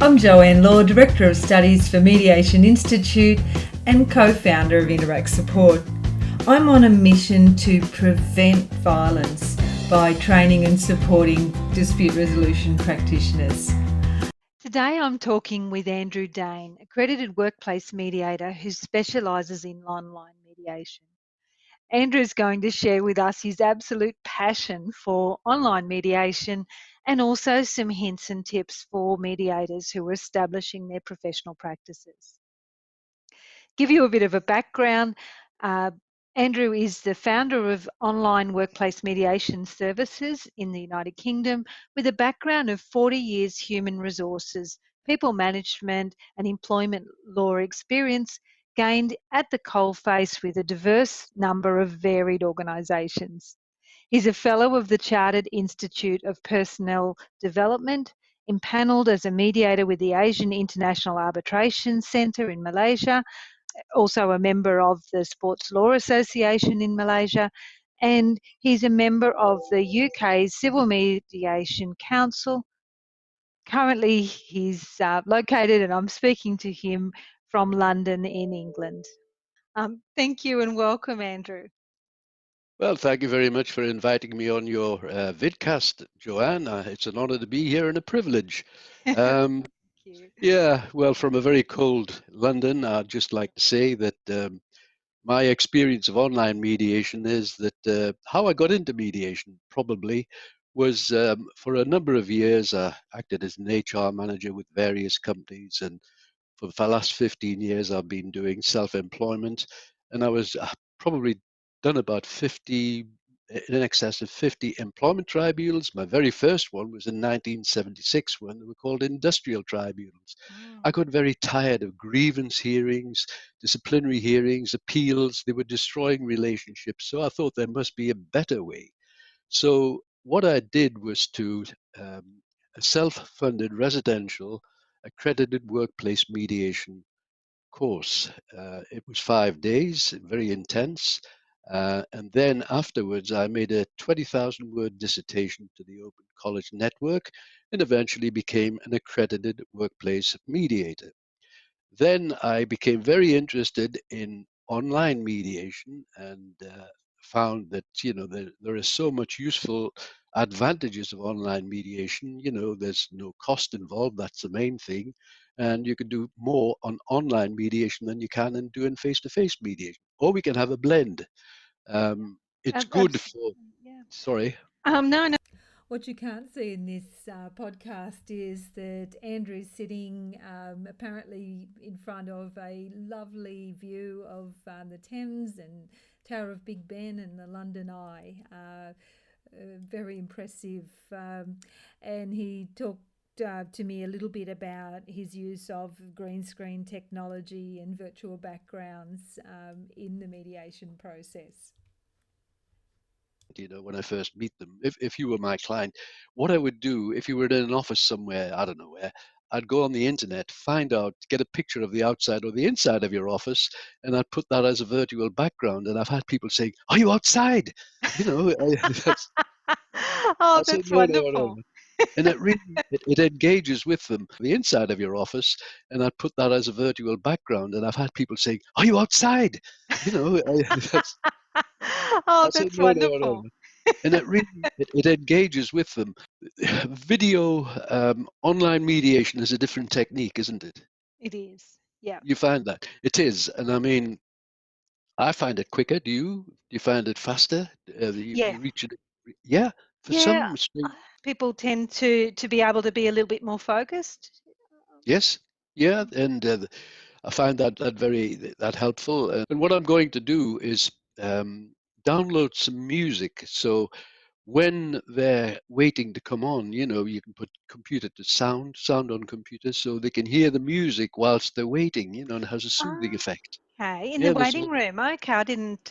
I'm Joanne Law, Director of Studies for Mediation Institute and co-founder of Interact Support. I'm on a mission to prevent violence by training and supporting dispute resolution practitioners. Today I'm talking with Andrew Dane, Accredited Workplace Mediator who specialises in online mediation. Andrew's going to share with us his absolute passion for online mediation and also some hints and tips for mediators who are establishing their professional practices. Give you a bit of a background, Andrew is the founder of Online Workplace Mediation Services in the United Kingdom with a background of 40 years human resources, people management and employment law experience gained at the coalface with a diverse number of varied organisations. He's a fellow of the Chartered Institute of Personnel Development, empanelled as a mediator with the Asian International Arbitration Centre in Malaysia, also a member of the Sports Law Association in Malaysia, and he's a member of the UK's Civil Mediation Council. Currently, he's located, and I'm speaking to him from London in England. Thank you and welcome, Andrew. Well, thank you very much for inviting me on your vidcast, Joanne. It's an honour to be here and a privilege. Thank you. Yeah, well, from a very cold London, I'd just like to say that my experience of online mediation is that how I got into mediation probably was for a number of years, I acted as an HR manager with various companies, and for the last 15 years, I've been doing self-employment, and I was probably done about 50, in excess of 50 employment tribunals. My very first one was in 1976 when they were called industrial tribunals. I got very tired of grievance hearings, disciplinary hearings, appeals. They were destroying relationships. So I thought there must be a better way. So what I did was to a self-funded residential accredited workplace mediation course. It was 5 days, very intense. And then afterwards, I made a 20,000 word dissertation to the Open College Network and eventually became an accredited workplace mediator. Then I became very interested in online mediation and found that there is so much useful advantages of online mediation. There's no cost involved. That's the main thing, and you can do more on online mediation than you can in doing face-to-face mediation. Or we can have a blend. It's good for. Yeah. Sorry. No. What you can't see in this podcast is that Andrew's sitting apparently in front of a lovely view of the Thames and Tower of Big Ben and the London Eye. Very impressive. And he talked to me a little bit about his use of green screen technology and virtual backgrounds in the mediation process. When I first meet them, if you were my client, what I would do if you were in an office somewhere, I don't know where, I'd go on the internet, find out, get a picture of the outside or the inside of your office, and I'd put that as a virtual background. And I've had people saying, "Are you outside?" That's, Oh, I said, that's no, no, no. wonderful. And it really it engages with them, the inside of your office, and I'd put that as a virtual background. And I've had people saying, "Are you outside?" That's, Oh, I said, that's no, no, no. wonderful. And it really it engages with them. Video online mediation is a different technique, isn't it? It is. Yeah. You find that it is, and I mean, I find it quicker. Do you? Do you find it faster? Yeah. You reach it. Yeah, for Yeah. some strange. People tend to be able to be a little bit more focused. Yes, yeah, and I find that that helpful. And what I'm going to do is download some music. So when they're waiting to come on, you can put computer to sound on computers so they can hear the music whilst they're waiting, and it has a soothing effect. Okay, in the Yeah, there's waiting room. Okay, I didn't.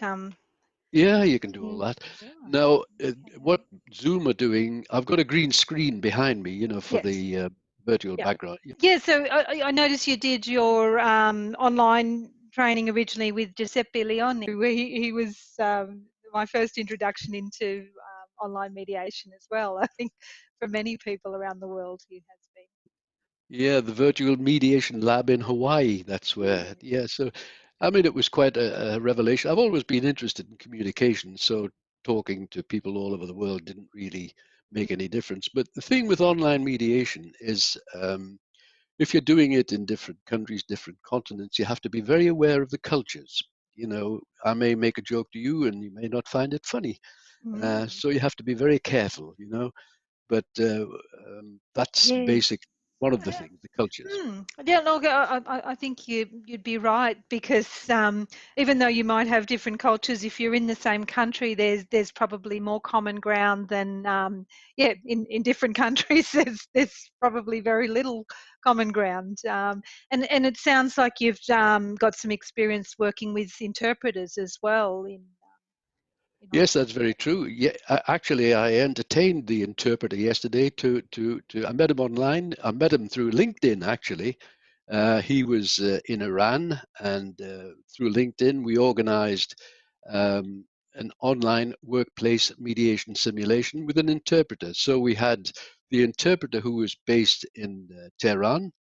yeah, you can do all Didn't that. realise. Now, Okay. what Zoom are doing, I've got a green screen behind me, for Yes. the virtual Yeah. background. Yeah. So I noticed you did your online training originally with Giuseppe Leone. He was my first introduction into online mediation as well. I think for many people around the world, he has been. Yeah, the virtual mediation lab in Hawaii. That's where, Yeah. yeah. So, I mean, it was quite a revelation. I've always been interested in communication, so talking to people all over the world didn't really make any difference. But the thing with online mediation is, if you're doing it in different countries, different continents, you have to be very aware of the cultures. You know, I may make a joke to you, and you may not find it funny. Mm. So you have to be very careful. But that's Yeah. basic. One of the things, the cultures. Yeah, look, I think you'd be right because even though you might have different cultures, if you're in the same country, there's probably more common ground than yeah, in different countries there's probably very little common ground. And it sounds like you've got some experience working with interpreters as well in Yes, online. that's very true. Yeah, actually, I entertained the interpreter yesterday. I met him online. I met him through LinkedIn. Actually, he was in Iran, and through LinkedIn, we organized an online workplace mediation simulation with an interpreter. So we had the interpreter who was based in Tehran,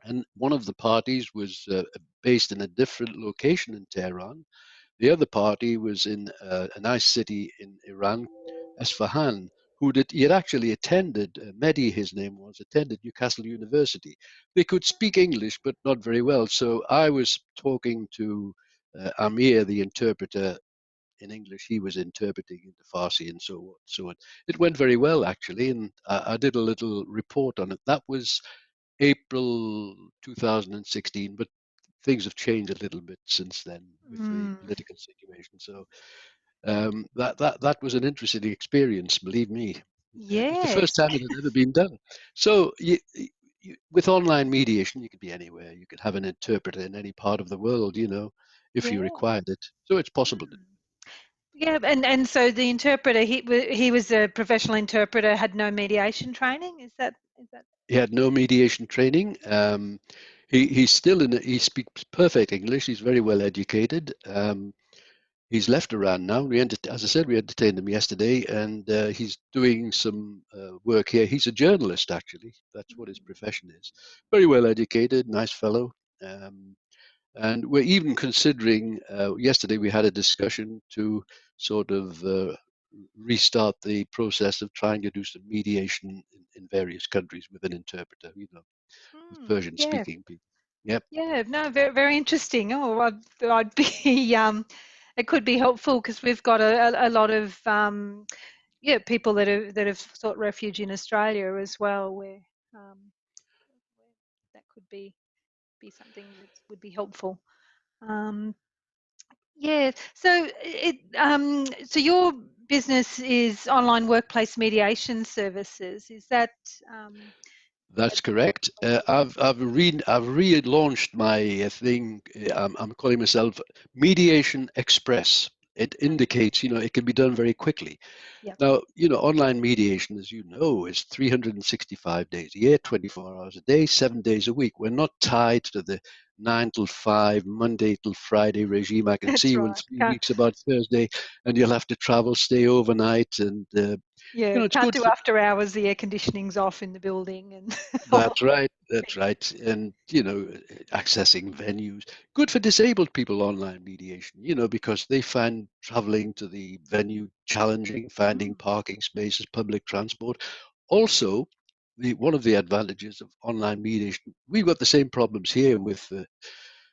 and one of the parties was based in a different location in Tehran. The other party was in a nice city in Iran, Esfahan, he had actually attended, Mehdi, his name was, attended Newcastle University. They could speak English, but not very well. So I was talking to Amir, the interpreter, in English. He was interpreting into Farsi and so on. So on. It went very well, actually, and I did a little report on it. That was April 2016, but things have changed a little bit since then with the Mm. political situation. So that was an interesting experience, believe me. It was the first Yes. time it had ever been done. So with online mediation, you could be anywhere. You could have an interpreter in any part of the world, if you Yeah. required it. So it's possible to do. Mm. Yeah, and so the interpreter, he was a professional interpreter, had no mediation training. Is that? He had no mediation training. He's still he speaks perfect English. He's very well educated. He's left Iran now. As I said, we entertained him yesterday, and he's doing some work here. He's a journalist, actually. That's what his profession is. Very well educated, nice fellow. Um, and we're even considering, yesterday we had a discussion to sort of restart the process of trying to do some mediation in various countries with an interpreter, with Persian Yeah, speaking people. Yep, yeah, no, very, very interesting. Oh, I'd be, it could be helpful because we've got a lot of, yeah, people that have sought refuge in Australia as well, um, where that could be something that would be helpful. Um, yeah, so your business is online workplace mediation services. Um, is that that's correct. I've relaunched my thing. I'm calling myself Mediation Express. It indicates, it can be done very quickly. yeah, Now, online mediation, as you know, is 365 days a year, 24 hours a day, 7 days a week. We're not tied to the 9 till 5, Monday till Friday regime. I can see that's you in right. 3 weeks about Thursday, and you'll have to travel, stay overnight, and Yeah, it's can't good do for. after hours. The air conditioning's off in the building, and all That's right. things. That's right. And, accessing venues. Good for disabled people, online mediation, because they find traveling to the venue challenging, finding Mm, parking spaces, public transport. Also, one of the advantages of online mediation, we've got the same problems here with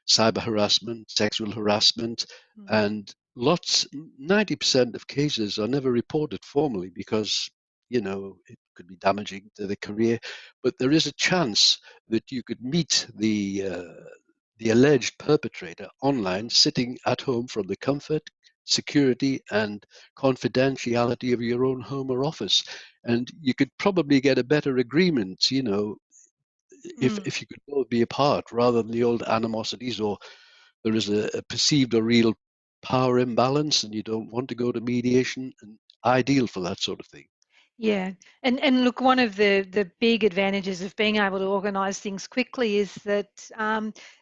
cyber harassment, sexual harassment, mm, and 90% of cases are never reported formally because, it could be damaging to the career. But there is a chance that you could meet the alleged perpetrator online, mm. sitting at home from the comfort, security, and confidentiality of your own home or office. And you could probably get a better agreement, Mm. if you could both be apart rather than the old animosities, or there is a perceived or real power imbalance and you don't want to go to mediation, and ideal for that sort of thing. Yeah, and look, one of the big advantages of being able to organise things quickly is that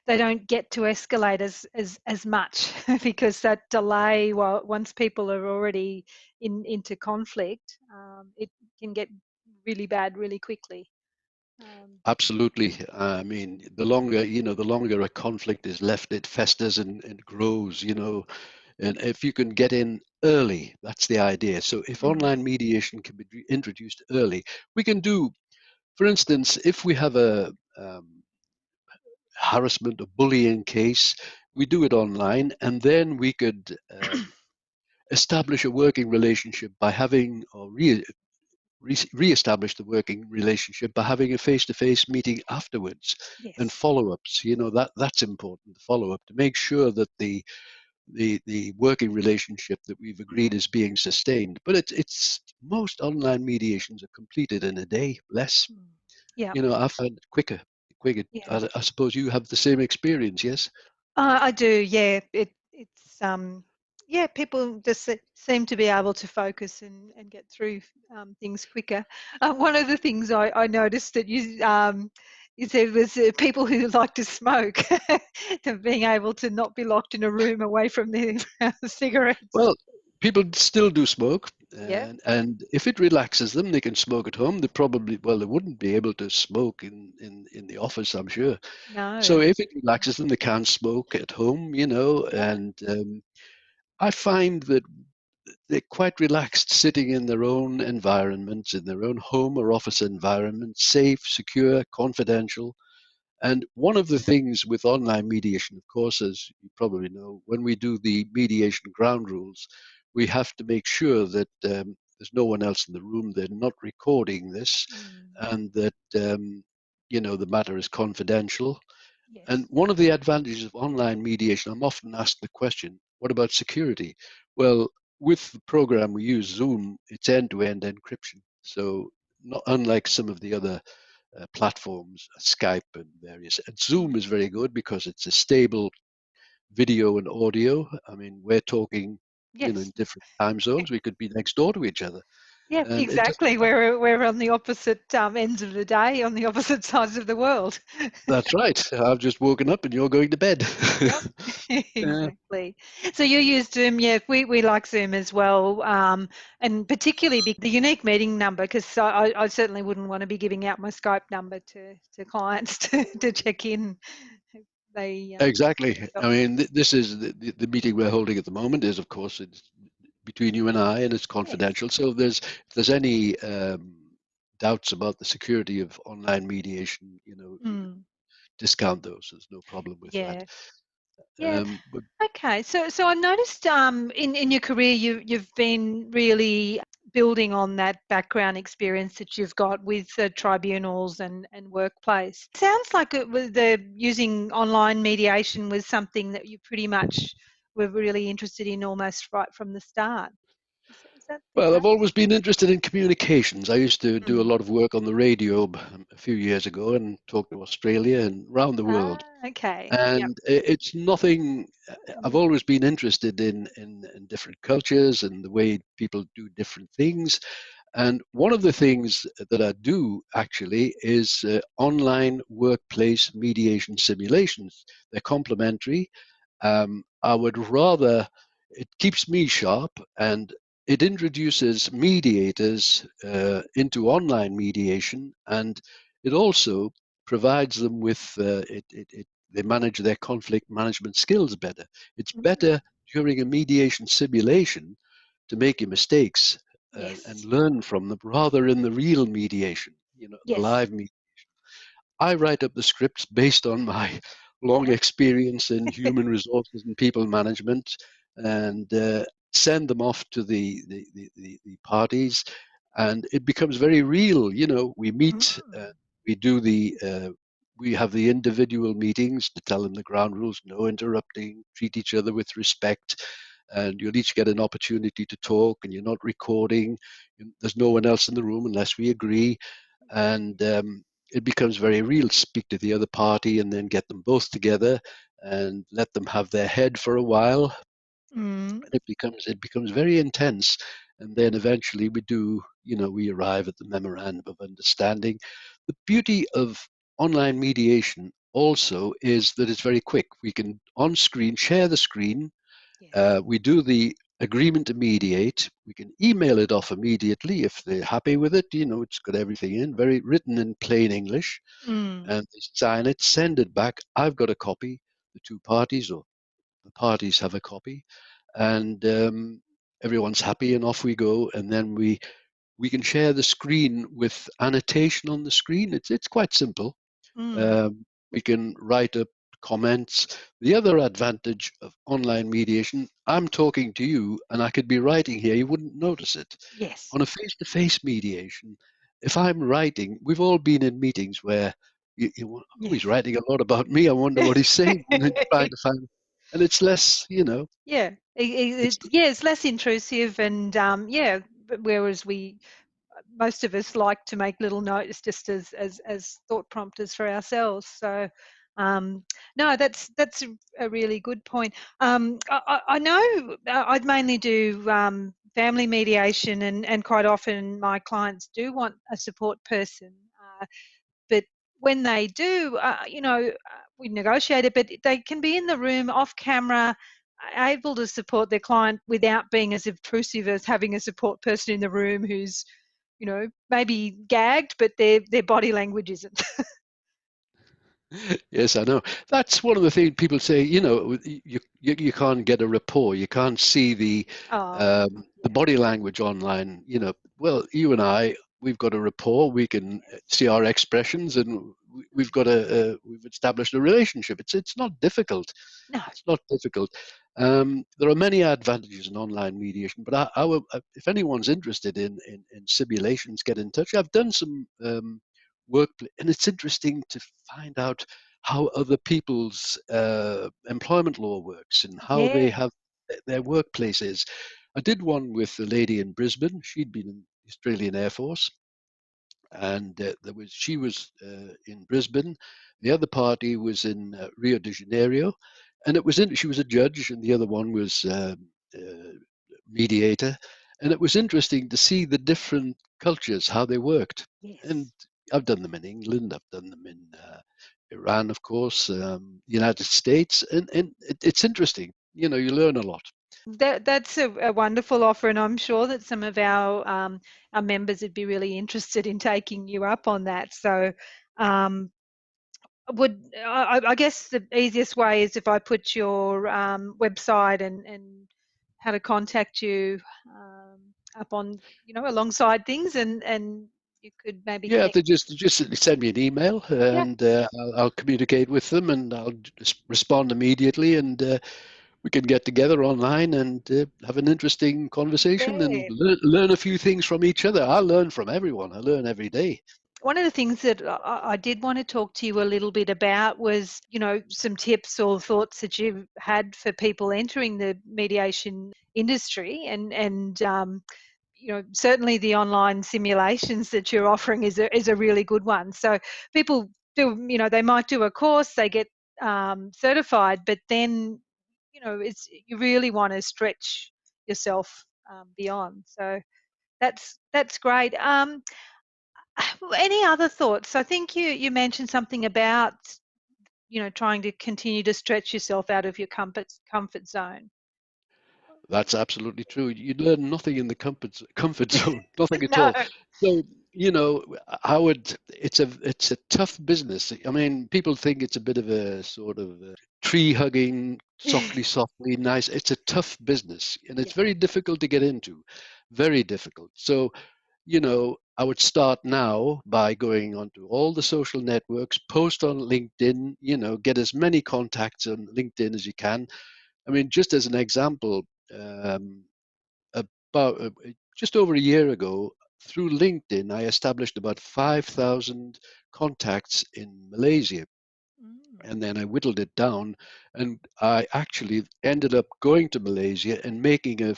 they don't get to escalate as much because that delay, well, once people are already into conflict, it can get really bad really quickly. Absolutely. I mean, the longer a conflict is left, it festers and grows, and if you can get in early, that's the idea. So if Mm. online mediation can be introduced early, we can do, for instance, if we have a harassment or bullying case, we do it online, and then we could establish a working relationship by having, or re-establish the working relationship by having a face-to-face meeting afterwards, and Yes. follow-ups. That's important. The follow-up to make sure that the working relationship that we've agreed is being sustained. But it's most online mediations are completed in a day, less. Mm. Yeah. I find it quicker. Quicker. Yeah. I suppose you have the same experience, yes? I do, yeah. It's yeah, people just seem to be able to focus and get through things quicker. One of the things I noticed that you said was people who like to smoke, to being able to not be locked in a room away from their cigarettes. Well, people still do smoke, Yeah. and if it relaxes them, they can smoke at home. They wouldn't be able to smoke in the office, I'm sure. So No. if it relaxes them, they can smoke at home, Yeah. and I find that they're quite relaxed sitting in their own environments, in their own home or office environment, safe, secure, confidential. And one of the things with online mediation, of course, as you probably know, when we do the mediation ground rules, we have to make sure that there's no one else in the room, they're not recording this, Mm. and that the matter is confidential. And Yes. one of the advantages of online mediation, I'm often asked the question, what about security? Well, with the program we use, Zoom, it's end-to-end encryption. So not unlike some of the other platforms, Skype and various. And Zoom is Mm. very good because it's a stable video and audio. I mean, we're talking, in Yes. different time zones. We could be next door to each other, Yeah, and it just exactly. We're on the opposite ends of the day, on the opposite sides of the world. that's right. I've just woken up and you're going to bed. Yep, Yeah. exactly. So you use Zoom, yeah, we like Zoom as well, and particularly the unique meeting number, because I certainly wouldn't want to be giving out my Skype number to clients to check in. They Exactly. I felt, mean, this is the meeting we're holding at the moment is, of course, it's between you and I, and it's yes. confidential. So if there's any doubts about the security of online mediation, you can Mm, discount those. There's no problem with that. yeah. Yeah. But Okay. So I noticed in your career you've been really building on that background experience that you've got with tribunals and workplace. Sounds like it was the using online mediation was something that you pretty much were really interested in almost right from the start. Is that the well, I've case? always been interested in communications. I used to do a Mm. lot of work on the radio a few years ago and talk to Australia and around the world. Okay. Yep. And it's nothing. I've Mm. always been interested in different cultures and the way people do different things. And one of the things that I do actually is online workplace mediation simulations. They're complementary. I would rather, it keeps me sharp, and it introduces mediators into online mediation, and it also provides them with, they manage their conflict management skills better. It's Mm. better during a mediation simulation to make your mistakes and Yes. learn from them rather in the real mediation, the Yes. live mediation. I write up the scripts based on my long Yeah. experience in human resources and people management, and send them off to the parties, and it becomes very real. We meet, Mm. we have the individual meetings to tell them the ground rules, no interrupting, treat each other with respect, and you'll each get an opportunity to talk, and you're not recording. There's no one else in the room unless we agree, and it becomes very real. Speak to the other party and then get them both together and let them have their head for a while. Mm. And it becomes very intense, and then eventually we arrive at the memorandum of understanding. The beauty of online mediation also is that it's very quick. We can on screen share the screen. Yes. We do the agreement to mediate. We can email it off immediately if they're happy with it. It's got everything in, very written in plain English, Mm. and they sign it, send it back. I've got a copy. The two parties or the parties have a copy, and everyone's happy, and off we go. And then we can share the screen with annotation on the screen. It's quite simple. Mm. We can write up comments. The other advantage of online mediation, I'm talking to you and I could be writing here, you wouldn't notice it. Yes. On a face-to-face mediation, if I'm writing, we've all been in meetings where oh, he's Yes. writing a lot about me. I wonder what he's saying. And then trying to find, and it's less, Yeah. it's Yeah, it's less intrusive, and yeah, whereas most of us like to make little notes just as thought prompters for ourselves. So no, that's a really good point. I know I'd mainly do family mediation, and quite often my clients do want a support person, but when they do, we negotiate it, but they can be in the room off camera, able to support their client without being as intrusive as having a support person in the room who's, maybe gagged, but their body language isn't. Yes, I know. That's one of the things people say. You can't get a rapport. You can't see Oh, the yeah. body language online. Well, you and I, we've got a rapport. We can see our expressions, and we've established a relationship. It's not difficult. No. It's not difficult. There are many advantages in online mediation, but if anyone's interested in simulations, get in touch. I've done some work, and it's interesting to find out how other people's employment law works and how they Yeah. have their workplace is. I did one with a lady in Brisbane. She'd been in the Australian Air Force, and she was in Brisbane. The other party was in Rio de Janeiro, and she was a judge, and the other one was mediator, and it was interesting to see the different cultures, how they worked. And Yes. I've done them in England, I've done them in Iran, of course, United States, and it's interesting. You learn a lot. That's a wonderful offer, and I'm sure that some of our members would be really interested in taking you up on that. So, um, I guess the easiest way is if I put your website and how to contact you up on, alongside things, and you could maybe Yeah, if connect. they just send me an email, Yeah, and I'll communicate with them, and I'll just respond immediately, and we can get together online and have an interesting conversation and yeah. learn a few things from each other. I learn from everyone. I learn every day. One of the things that I did want to talk to you a little bit about was, some tips or thoughts that you've had for people entering the mediation industry, and certainly the online simulations that you're offering is a really good one. So people do, they might do a course, they get certified, but then, you really want to stretch yourself beyond. So that's great. Any other thoughts? I think you mentioned something about, trying to continue to stretch yourself out of your comfort zone. That's absolutely true. You learn nothing in the comfort zone, nothing at No. all. So, Howard, it's a tough business. I mean, people think it's a bit of a sort of tree hugging, softly, nice. It's a tough business, and it's Yeah. very difficult to get into, very difficult. So, I would start now by going onto all the social networks, post on LinkedIn, get as many contacts on LinkedIn as you can. I mean, just as an example, um, about just over a year ago, through LinkedIn, I established about 5,000 contacts in Malaysia. Mm. And then I whittled it down, and I actually ended up going to Malaysia and making a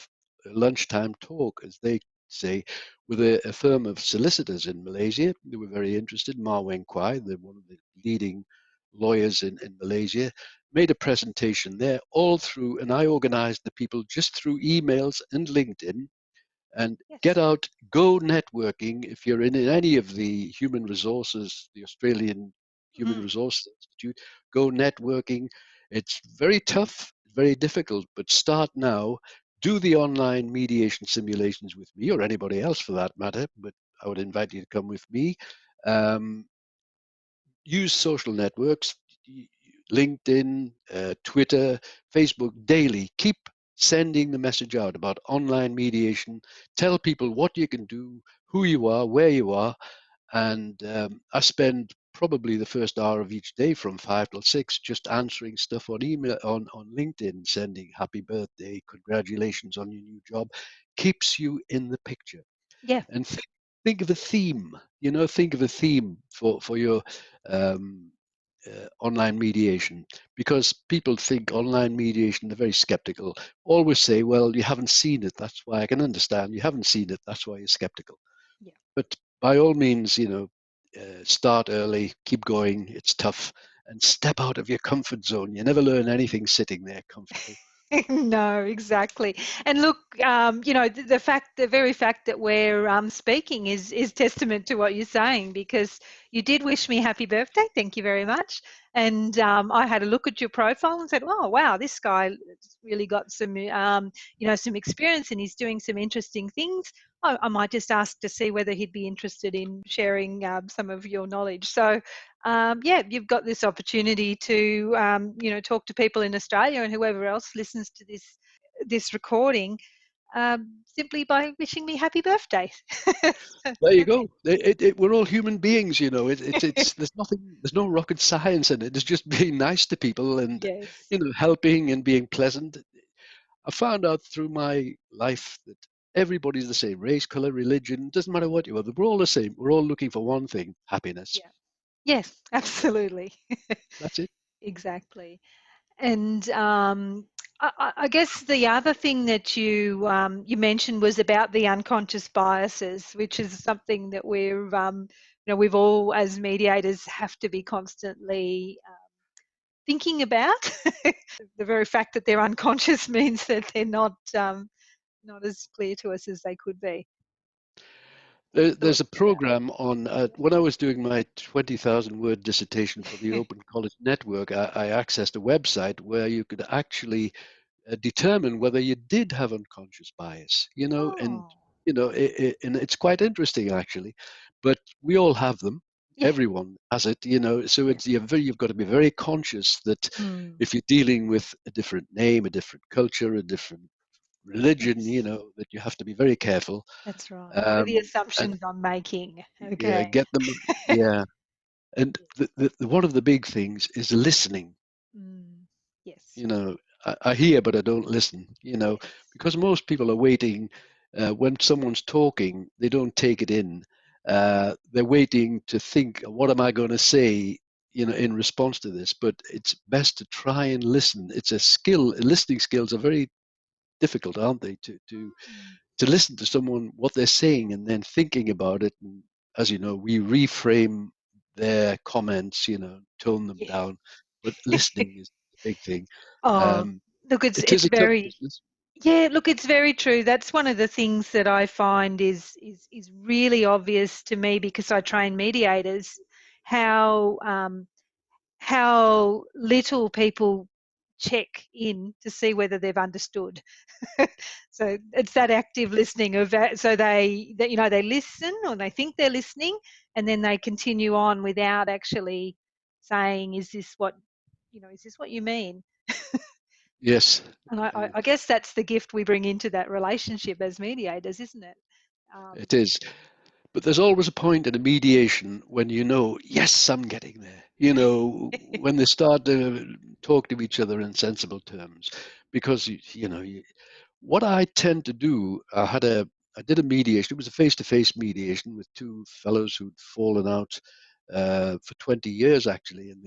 lunchtime talk, as they say, with a firm of solicitors in Malaysia. They were very interested. Ma Weng Kwai, they're one of the leading lawyers in Malaysia, made a presentation there all through, and I organized the people just through emails and LinkedIn, and get Yes. out, go networking. If you're in any of the human resources, the Australian Human Mm. Resources Institute, go networking. It's very tough, very difficult, but start now. do the online mediation simulations with me, or anybody else for that matter, but I would invite you to come with me. Um, Use social networks, LinkedIn, Twitter, Facebook daily. Keep sending the message out about online mediation. Tell people what you can do, who you are, where you are. And I spend probably the first hour of each day from 5 till 6 just answering stuff on email, on LinkedIn, sending happy birthday, congratulations on your new job. Keeps you in the picture. Yeah. And think of a theme, think of a theme for your um, online mediation, because people think online mediation, they're very skeptical, always say, well, you haven't seen it, that's why. I can understand you haven't seen it, that's why you're skeptical. Yeah. But by all means, start early, keep going, it's tough, and step out of your comfort zone. You never learn anything sitting there comfortable. No, exactly. And look, the very fact that we're speaking is testament to what you're saying, because you did wish me happy birthday. Thank you very much. And I had a look at your profile and said, "Oh, wow, this guy really got some experience, and he's doing some interesting things. I might just ask to see whether he'd be interested in sharing some of your knowledge." So yeah, you've got this opportunity to, talk to people in Australia and whoever else listens to this recording, simply by wishing me happy birthday. There you go. We're all human beings, there's no rocket science in it. It's just being nice to people and, Yes. helping and being pleasant. I found out through my life that everybody's the same, race, color, religion, doesn't matter what you are. We're all the same. We're all looking for one thing, happiness. Yeah. Yes, absolutely. That's it. Exactly. And I guess the other thing that you mentioned was about the unconscious biases, which is something that we've all as mediators have to be constantly thinking about. The very fact that they're unconscious means that they're not as clear to us as they could be. There's a Thoughts about? program on, when I was doing my 20,000 word dissertation for the Open College Network, I accessed a website where you could actually determine whether you did have unconscious bias, and, Oh, and it's quite interesting actually, but we all have them. yeah, Everyone has it, so yeah. you've got to be very conscious that Mm, if you're dealing with a different name, a different culture, a different religion, yes, that you have to be very careful. that's right. What are the Um, and assumptions I'm making? yeah, Okay. get them. Yeah, and one of the big things is listening. Mm, yes, I hear, but I don't listen, yes, because most people are waiting. When someone's talking, they don't take it in. They're waiting to think, what am I going to say, in response to this? But it's best to try and listen. It's a skill. Listening skills are very difficult, aren't they? mm, To listen to someone, what they're saying, and then thinking about it. And as you know, we reframe their comments, tone them yes. down. But listening is the big thing. Oh, Um, look, it's it is it's a tough very business. yeah. Look, it's very true. That's one of the things that I find is really obvious to me, because I train mediators, how how little people check in to see whether they've understood. So it's that active listening of that. So they listen, or they think they're listening, and then they continue on without actually saying, is this what you mean? Yes, And uh, I guess that's the gift we bring into that relationship as mediators, isn't it? Um, it is. But there's always a point in a mediation when yes, I'm getting there. When they start to talk to each other in sensible terms, because what I tend to do, I did a mediation. It was a face-to-face mediation with two fellows who'd fallen out for 20 years actually, and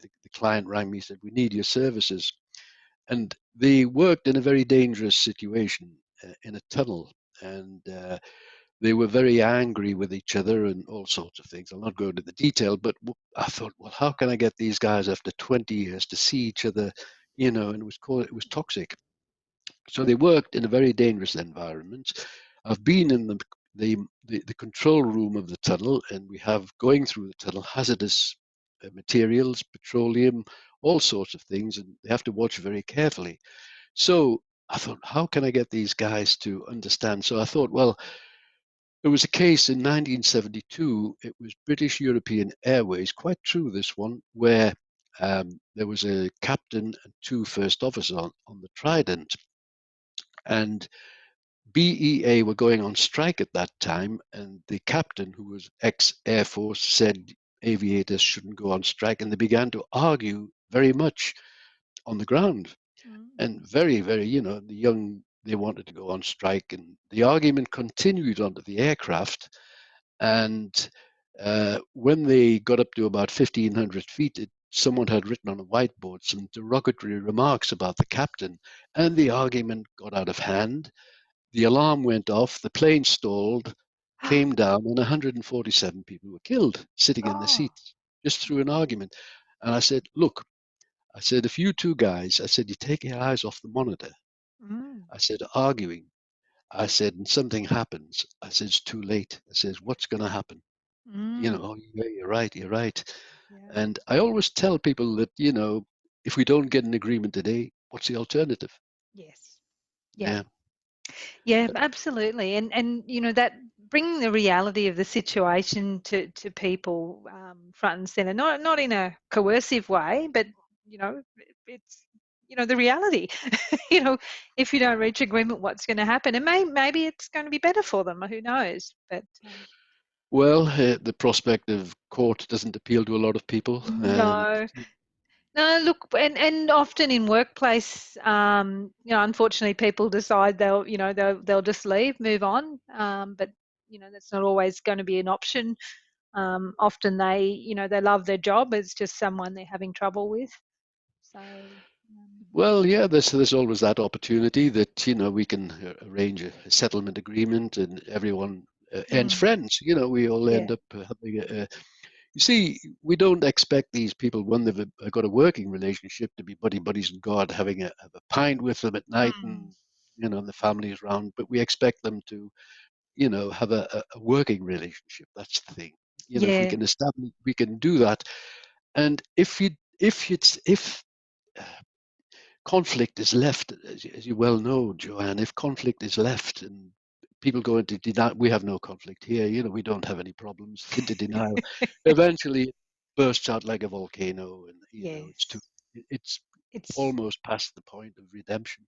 the client rang me and said, "We need your services." And they worked in a very dangerous situation in a tunnel, and they were very angry with each other and all sorts of things. I'll not go into the detail, but I thought, well, how can I get these guys after 20 years to see each other? And it was toxic. So they worked in a very dangerous environment. I've been in the control room of the tunnel, and we have going through the tunnel hazardous materials, petroleum, all sorts of things, and they have to watch very carefully. So I thought, how can I get these guys to understand? So I thought, well, there was a case in 1972. It was British European Airways, quite true, this one, where there was a captain and two first officers on the Trident. And BEA were going on strike at that time, and the captain, who was ex-Air Force, said aviators shouldn't go on strike, and they began to argue very much on the ground. And very, very, they wanted to go on strike, and the argument continued onto the aircraft. And when they got up to about 1,500 feet, someone had written on a whiteboard some derogatory remarks about the captain, and the argument got out of hand. The alarm went off, the plane stalled, came down, and 147 people were killed sitting in their Oh, seats just through an argument. And I said, look, I said, if you two guys, I said, you take your eyes off the monitor. I said, arguing. I said, and something happens. I said, it's too late. I said, what's going to happen? Oh, yeah, you're right, you're right. yeah. And I always tell people that, if we don't get an agreement today, what's the alternative? Yes. Yeah, absolutely. And that bringing the reality of the situation to people front and center, not in a coercive way, but it's the reality. If you don't reach agreement, what's going to happen? And maybe it's going to be better for them. Who knows? But well, the prospect of court doesn't appeal to a lot of people. no. No, look, and often in workplace, unfortunately, people decide they'll just leave, move on. But that's not always going to be an option. Often they love their job. It's just someone they're having trouble with. So. Well, yeah, there's always that opportunity that we can arrange a settlement agreement, and everyone ends friends. We all end up having you see, we don't expect these people, when they've got a working relationship, to be buddies and go out have a pint with them at night, and and the family is around. But we expect them to, have a working relationship. That's the thing. If we can establish, we can do that. And if conflict is left, as you well know, Joanne, if conflict is left and people go into denial, we have no conflict here, we don't have any problems, into denial, eventually it bursts out like a volcano, and it's almost past the point of redemption.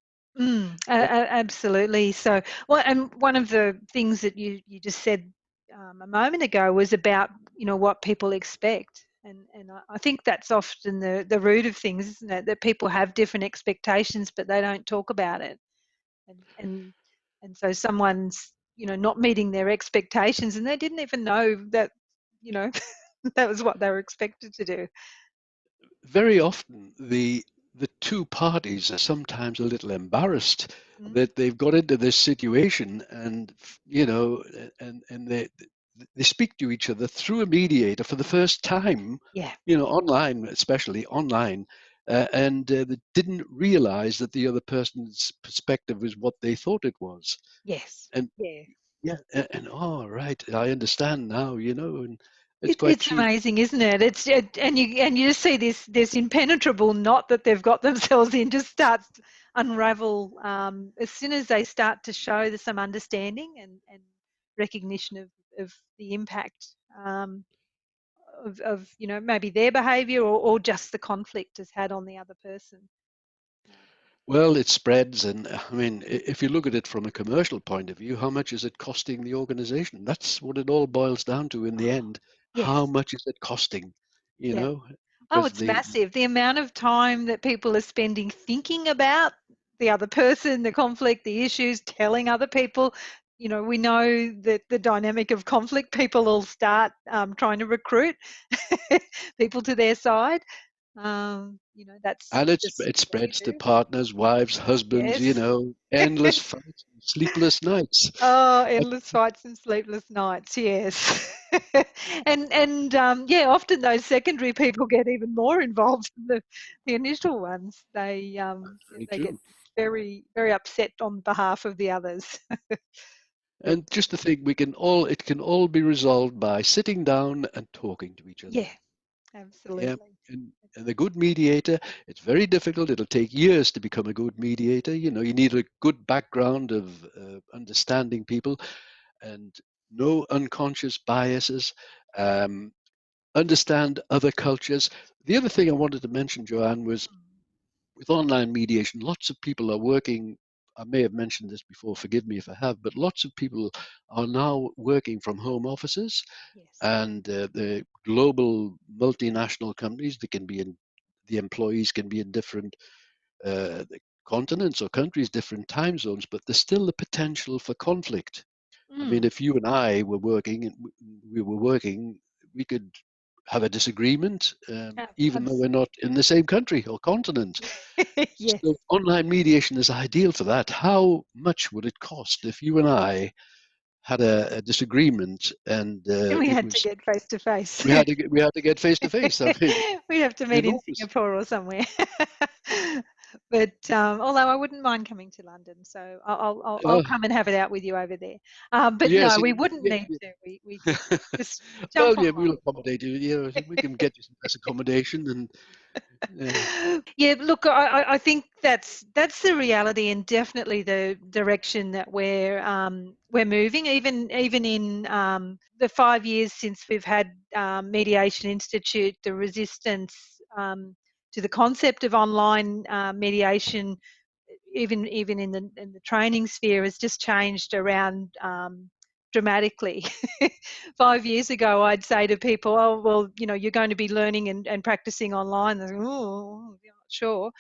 Absolutely. So, well, and one of the things that you just said a moment ago was about what people expect, and I think that's often the root of things, isn't it? That people have different expectations, but they don't talk about it, and so someone's not meeting their expectations, and they didn't even know that that was what they were expected to do. Very often the two parties are sometimes a little embarrassed that they've got into this situation, and and they speak to each other through a mediator for the first time, online, especially online, and they didn't realize that the other person's perspective is what they thought it was. And and oh, right, I understand now, and it's quite It's true. amazing, isn't it? And you just see this impenetrable knot that they've got themselves in just starts to unravel as soon as they start to show some understanding and recognition of the impact of maybe their behaviour or just the conflict has had on the other person. Well, it spreads, and I mean, if you look at it from a commercial point of view, how much is it costing the organization? That's what it all boils down to in the end. How much is it costing? Oh, Because it's massive. The amount of time that people are spending thinking about the other person, the conflict, the issues, telling other people. We know that the dynamic of conflict, people will start trying to recruit people to their side. That's and just it what you spreads to do. partners, wives, husbands, Yes. endless fights, sleepless nights. Oh, endless fights and sleepless nights. Yes. and often those secondary people get even more involved than the initial ones. Very They get true. very, very upset on behalf of the others. But And just to think, it can all be resolved by sitting down and talking to each other. yeah, Absolutely. And the good mediator, it's very difficult. It'll take years to become a good mediator. You know, you need a good background of understanding people and no unconscious biases. Um, Understand other cultures. The other thing I wanted to mention, Joanne, was with online mediation, lots of people are working. I may have mentioned this before, forgive me if I have, but lots of people are now working from home offices, Yes. and the global multinational companies, they can be in, the employees can be in different continents or countries, different time zones, but there's still the potential for conflict. I mean, if you and I were working, and we were working, we could have a disagreement, even though we're not in the same country or continent. Yes. So online mediation is ideal for that. How much would it cost if you and I had a disagreement and And we it had to was get face to face. we had to get face to face? I mean, We'd have to meet in enormous. Singapore or somewhere. But although I wouldn't mind coming to London, so I'll Uh, come and have it out with you over there. But yes. no, we wouldn't Yeah, need to. We could just jump well, yeah, online. we'll accommodate you. You know, we can get you some less accommodation and. Yeah, look, I think that's the reality and definitely the direction that we're moving. Even in the 5 years since we've had Mediation Institute, the resistance to the concept of online mediation, even in the training sphere, has just changed around dramatically. 5 years ago, I'd say to people, "Oh, well, you know, you're going to be learning and practicing online." They're like, "Oh, I'm not sure."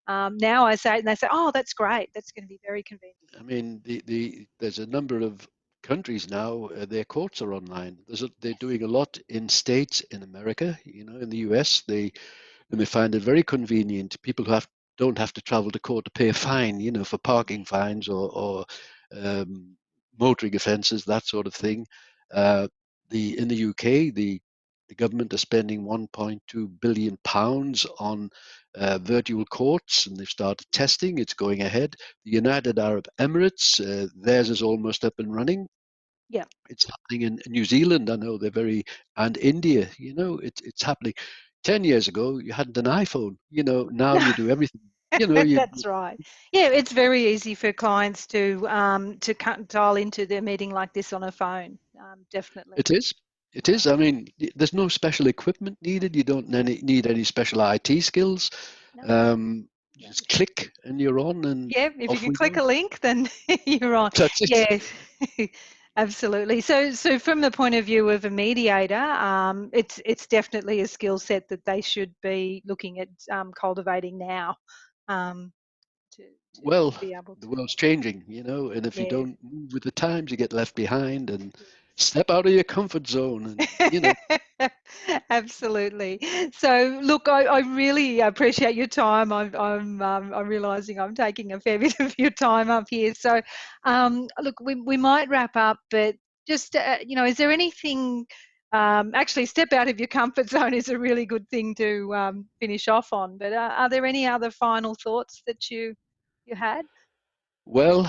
Now I say it, and they say, "Oh, that's great. That's going to be very convenient." I mean, there's a number of countries now. Their courts are online. They're Yes. doing a lot in states in America. You know, in the US, they find it very convenient. People who don't have to travel to court to pay a fine. You know, for parking fines or um, motoring offences, that sort of thing. Uh, the in the UK, the government are spending 1.2 billion pounds on virtual courts, and they've started testing. It's going ahead. The United Arab Emirates, theirs is almost up and running. Yeah. It's happening in New Zealand. I know they're and India. You know, it's happening. 10 years ago, you hadn't an iPhone. You know, now you do everything. You know, That's right. Yeah, it's very easy for clients to dial into their meeting like this on a phone. Definitely. it is. It is. Um, I mean, there's no special equipment needed. You don't need any special IT skills. no, Um, no. just click and you're on, and Yeah, if you off can we click go. a link, then you're on. That's it. Yeah, absolutely. So from the point of view of a mediator, it's definitely a skill set that they should be looking at cultivating now, um, to to Well, be able the to. world's changing, you know, and if you Yeah. don't move with the times, you get left behind, and step out of your comfort zone, and you know. Absolutely. So, look, I really appreciate your time. I'm realising I'm taking a fair bit of your time up here. So, look, we might wrap up, but just you know, is there anything? Actually, step out of your comfort zone is a really good thing to finish off on. But are there any other final thoughts that you had? Well,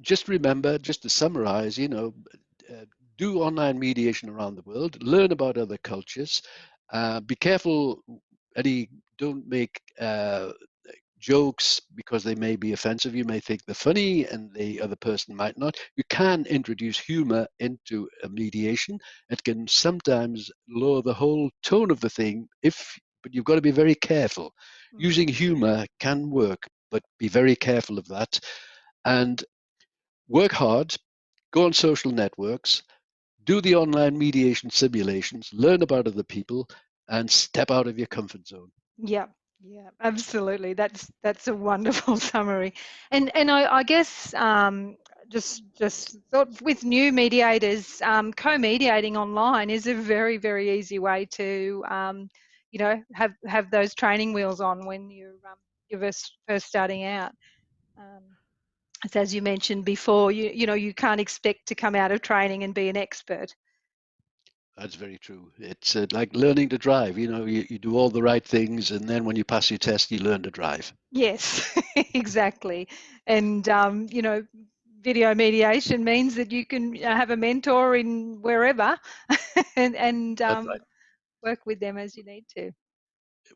just remember, just to summarize, you know, uh, do online mediation around the world, learn about other cultures, be careful, Eddie, don't make jokes because they may be offensive. You may think they're funny and the other person might not. You can introduce humor into a mediation. It can sometimes lower the whole tone of the thing, but you've got to be very careful. Using humor can work, but be very careful of that. And work hard, go on social networks, do the online mediation simulations, learn about other people, and step out of your comfort zone. Yeah, yeah, absolutely. That's a wonderful summary. And I guess just thought with new mediators, co-mediating online is a very easy way to you know, have those training wheels on when you're first starting out. Um, as you mentioned before, you know, you can't expect to come out of training and be an expert. That's very true. It's like learning to drive. You know, you do all the right things, and then when you pass your test, you learn to drive. Yes, exactly. And, you know, video mediation means that you can have a mentor in wherever and That's right. work with them as you need to.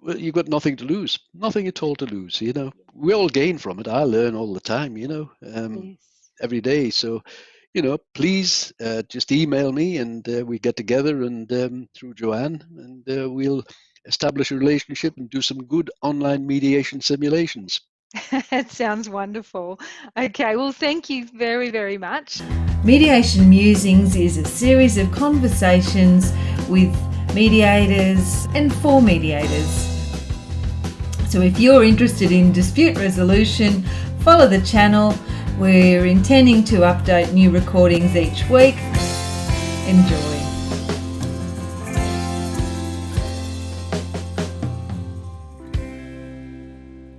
Well, you've got nothing to lose, nothing at all to lose. We all gain from it. I learn all the time. Yes. Every day. So, please just email me, and we get together and through Joanne, and we'll establish a relationship and do some good online mediation simulations. That sounds wonderful. Okay, well, thank you very, very much. Mediation Musings is a series of conversations with mediators and for mediators. So if you're interested in dispute resolution, follow the channel. We're intending to update new recordings each week. Enjoy.